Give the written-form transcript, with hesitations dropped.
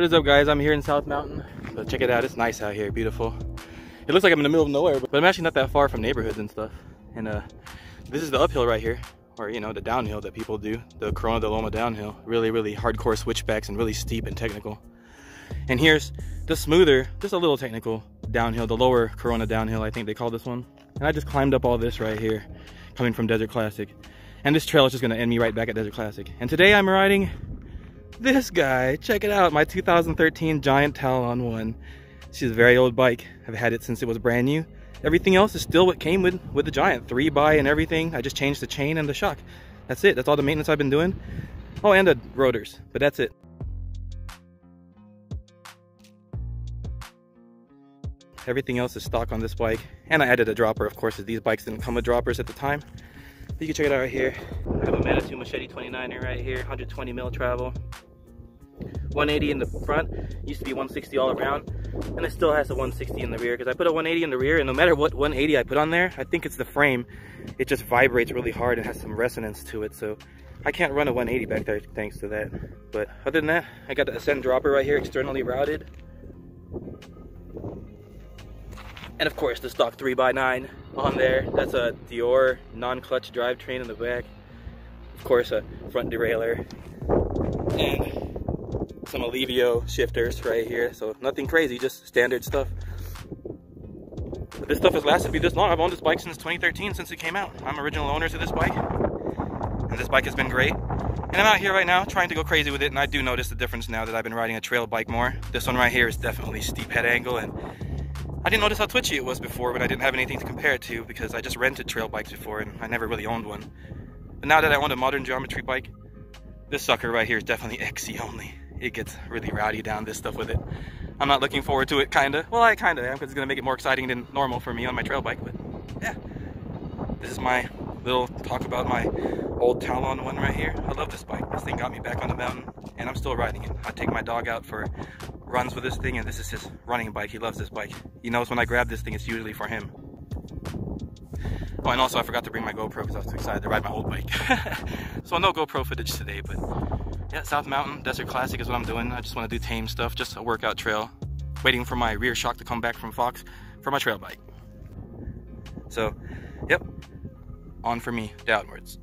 What is up, guys? I'm here in South Mountain. So check it out, it's nice out here, beautiful. It looks like I'm in the middle of nowhere, but I'm actually not that far from neighborhoods and stuff. And this is the uphill right here, or you know, the downhill that people do, the Corona de Loma downhill. Really hardcore switchbacks and really steep and technical. And here's the smoother, just a little technical downhill, the lower Corona downhill, I think they call this one. And I just climbed up all this right here, coming from Desert Classic. And this trail is just gonna end me right back at Desert Classic. And today I'm riding this guy. Check it out, my 2013 Giant Talon 1. She's a very old bike. I've had it since it was brand new. Everything else is still what came with the Giant, 3x and everything. I just changed the chain and the shock. That's it, that's all the maintenance I've been doing. Oh, and the rotors, but that's it. Everything else is stock on this bike. And I added a dropper, of course, as these bikes didn't come with droppers at the time. But you can check it out right here. I have a Manitou Machete 29er right here, 120 mil travel. 180 in the front, used to be 160 all around, and it still has a 160 in the rear, because I put a 180 in the rear, and no matter what 180 I put on there, I think it's the frame, it just vibrates really hard and has some resonance to it, so I can't run a 180 back there thanks to that. But other than that, I got the Ascend dropper right here, externally routed. And of course the stock 3x9 on there. That's a Dior non-clutch drivetrain in the back. Of course a front derailleur. And some Alivio shifters right here. So nothing crazy, just standard stuff. But this stuff has lasted me this long. I've owned this bike since 2013, since it came out. I'm original owner to this bike. And this bike has been great. And I'm out here right now trying to go crazy with it. And I do notice the difference now that I've been riding a trail bike more. This one right here is definitely steep head angle, and I didn't notice how twitchy it was before when I didn't have anything to compare it to, because I just rented trail bikes before and I never really owned one. But now that I own a modern geometry bike, this sucker right here is definitely XC only. It gets really rowdy down this stuff with it. I'm not looking forward to it, kinda. Well, I kinda am, because it's gonna make it more exciting than normal for me on my trail bike, but yeah. This is my little talk about my old Talon 1 right here. I love this bike. This thing got me back on the mountain, and I'm still riding it. I take my dog out for runs with this thing, and this is his running bike. He loves this bike. He knows when I grab this thing, it's usually for him. Oh, and also I forgot to bring my GoPro because I was too excited to ride my old bike. So no GoPro footage today, but yeah, South Mountain, Desert Classic is what I'm doing. I just want to do tame stuff, just a workout trail. Waiting for my rear shock to come back from Fox for my trail bike. So, yep, on for me, downwards.